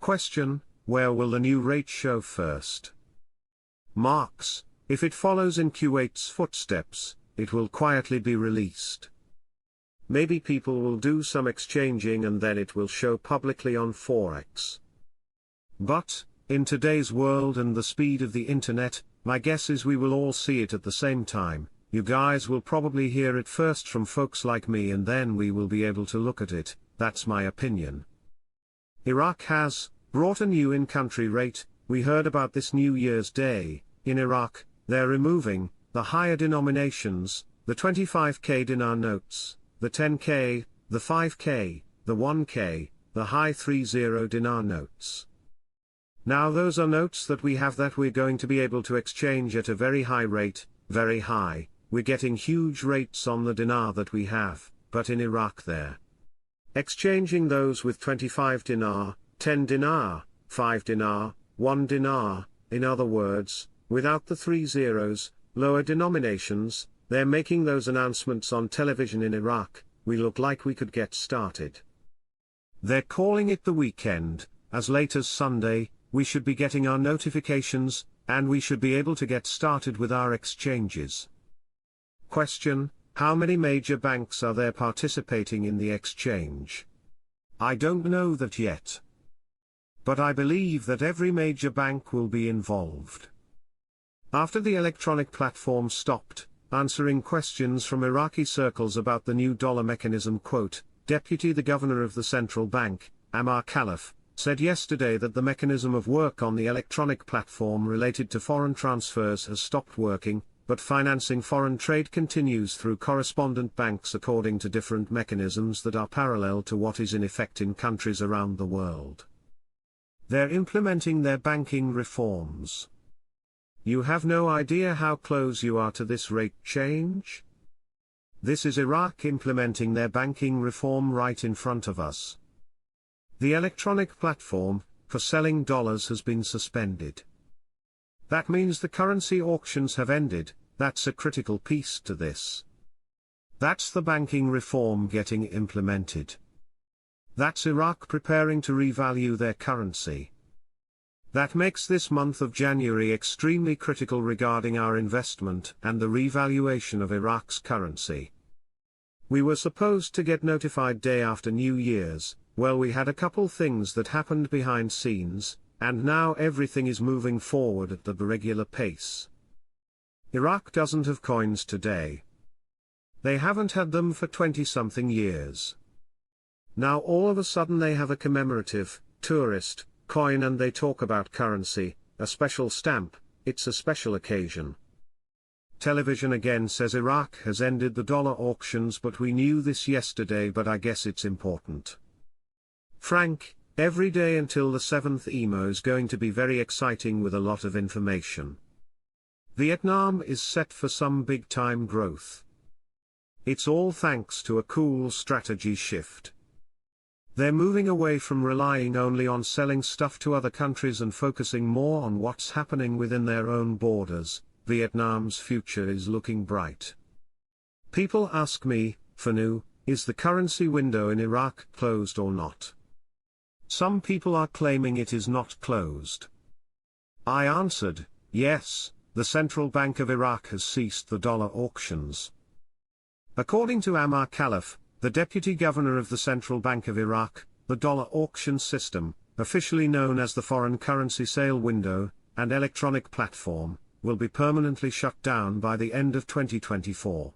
Question: where will the new rate show first? Marks: if it follows in Kuwait's footsteps, it will quietly be released. Maybe people will do some exchanging and then it will show publicly on Forex. But, in today's world and the speed of the internet, my guess is we will all see it at the same time. You guys will probably hear it first from folks like me and then we will be able to look at it. That's my opinion. Iraq has brought a new in-country rate. We heard about this New Year's Day. In Iraq, they're removing the higher denominations, the 25k dinar notes, the 10k, the 5k, the 1k, the high 30 dinar notes. Now those are notes that we have that we're going to be able to exchange at a very high rate, very high. We're getting huge rates on the dinar that we have, but in Iraq they're exchanging those with 25 dinar, 10 dinar, 5 dinar, 1 dinar, in other words, without the 3 zeros, lower denominations. They're making those announcements on television in Iraq. We look like we could get started. They're calling it the weekend. As late as Sunday, we should be getting our notifications, and we should be able to get started with our exchanges. Question: how many major banks are there participating in the exchange? I don't know that yet. But I believe that every major bank will be involved. After the electronic platform stopped answering questions from Iraqi circles about the new dollar mechanism, Deputy the Governor of the Central Bank, Ammar Khalaf, said yesterday that the mechanism of work on the electronic platform related to foreign transfers has stopped working, but financing foreign trade continues through correspondent banks according to different mechanisms that are parallel to what is in effect in countries around the world. They're implementing their banking reforms. You have no idea how close you are to this rate change? This is Iraq implementing their banking reform right in front of us. The electronic platform for selling dollars has been suspended. That means the currency auctions have ended. That's a critical piece to this. That's the banking reform getting implemented. That's Iraq preparing to revalue their currency. That makes this month of January extremely critical regarding our investment and the revaluation of Iraq's currency. We were supposed to get notified day after New Year's. Well, we had a couple things that happened behind scenes, and now everything is moving forward at the regular pace. Iraq doesn't have coins today. They haven't had them for 20-something years. Now all of a sudden they have a commemorative, tourist, coin and they talk about currency, a special stamp. It's a special occasion. Television again says Iraq has ended the dollar auctions, but we knew this yesterday, but I guess it's important. Frank, every day until the 7th EMO is going to be very exciting with a lot of information. Vietnam is set for some big-time growth. It's all thanks to a cool strategy shift. They're moving away from relying only on selling stuff to other countries and focusing more on what's happening within their own borders. Vietnam's future is looking bright. People ask me, Fanu, is the currency window in Iraq closed or not? Some people are claiming it is not closed. I answered, yes, the Central Bank of Iraq has ceased the dollar auctions. According to Ammar Khalaf, the Deputy Governor of the Central Bank of Iraq, the dollar auction system, officially known as the foreign currency sale window, and electronic platform, will be permanently shut down by the end of 2024.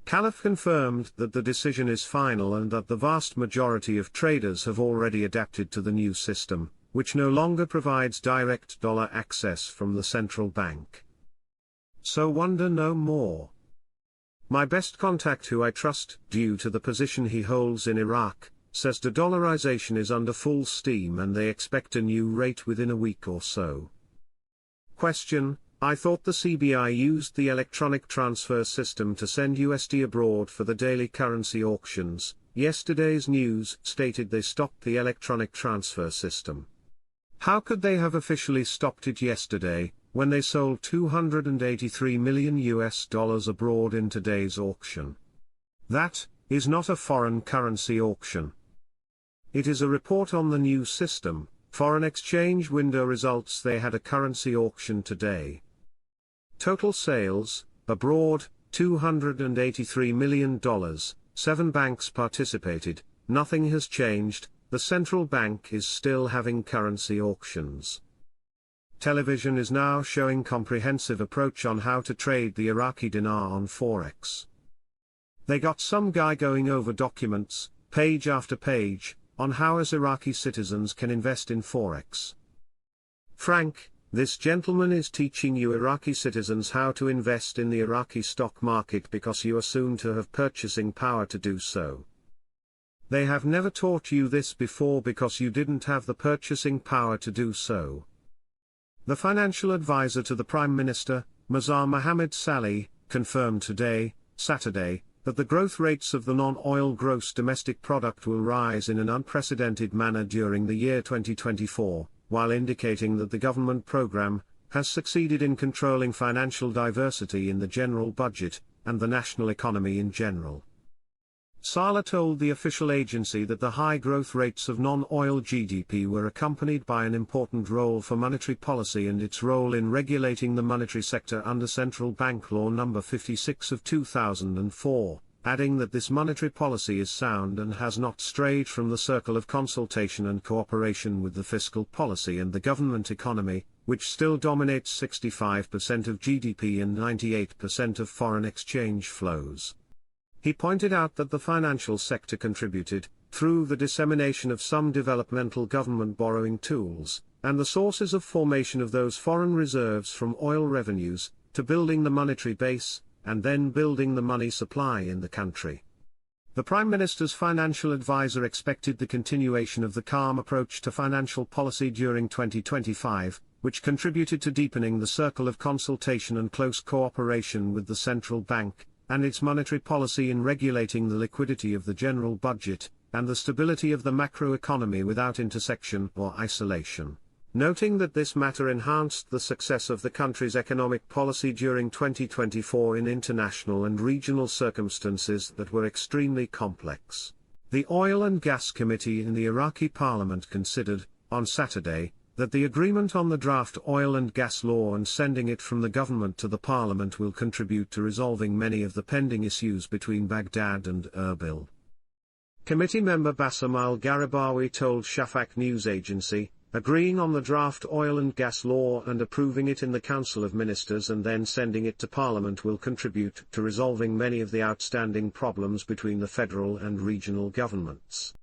Khalaf confirmed that the decision is final and that the vast majority of traders have already adapted to the new system, which no longer provides direct dollar access from the central bank. So wonder no more. My best contact, who I trust due to the position he holds in Iraq, says de-dollarization is under full steam and they expect a new rate within a week or so. Question: I thought the CBI used the electronic transfer system to send USD abroad for the daily currency auctions. Yesterday's news stated they stopped the electronic transfer system. How could they have officially stopped it yesterday, when they sold $283 million abroad in today's auction? That is not a foreign currency auction. It is a report on the new system. Foreign exchange window results: they had a currency auction today. Total sales, abroad, $283 million, 7 banks participated. Nothing has changed, the central bank is still having currency auctions. Television is now showing comprehensive approach on how to trade the Iraqi dinar on Forex. They got some guy going over documents, page after page, on how as Iraqi citizens can invest in Forex. Frank, this gentleman is teaching you Iraqi citizens how to invest in the Iraqi stock market because you are soon to have purchasing power to do so. They have never taught you this before because you didn't have the purchasing power to do so. The financial advisor to the Prime Minister, Mazar Mohammed Salih, confirmed today, Saturday, that the growth rates of the non-oil gross domestic product will rise in an unprecedented manner during the year 2024, while indicating that the government program has succeeded in controlling financial diversity in the general budget and the national economy in general. Saleh told the official agency that the high growth rates of non-oil GDP were accompanied by an important role for monetary policy and its role in regulating the monetary sector under Central Bank Law No. 56 of 2004, adding that this monetary policy is sound and has not strayed from the circle of consultation and cooperation with the fiscal policy and the government economy, which still dominates 65% of GDP and 98% of foreign exchange flows. He pointed out that the financial sector contributed, through the dissemination of some developmental government borrowing tools, and the sources of formation of those foreign reserves from oil revenues, to building the monetary base, and then building the money supply in the country. The Prime Minister's financial advisor expected the continuation of the calm approach to financial policy during 2025, which contributed to deepening the circle of consultation and close cooperation with the central bank, and its monetary policy in regulating the liquidity of the general budget, and the stability of the macroeconomy without intersection or isolation. Noting that this matter enhanced the success of the country's economic policy during 2024 in international and regional circumstances that were extremely complex. The Oil and Gas Committee in the Iraqi parliament considered, on Saturday, that the agreement on the draft oil and gas law and sending it from the government to the parliament will contribute to resolving many of the pending issues between Baghdad and Erbil. Committee member Bassam al-Gharabawi told Shafaq news agency, agreeing on the draft oil and gas law and approving it in the Council of Ministers and then sending it to Parliament will contribute to resolving many of the outstanding problems between the federal and regional governments.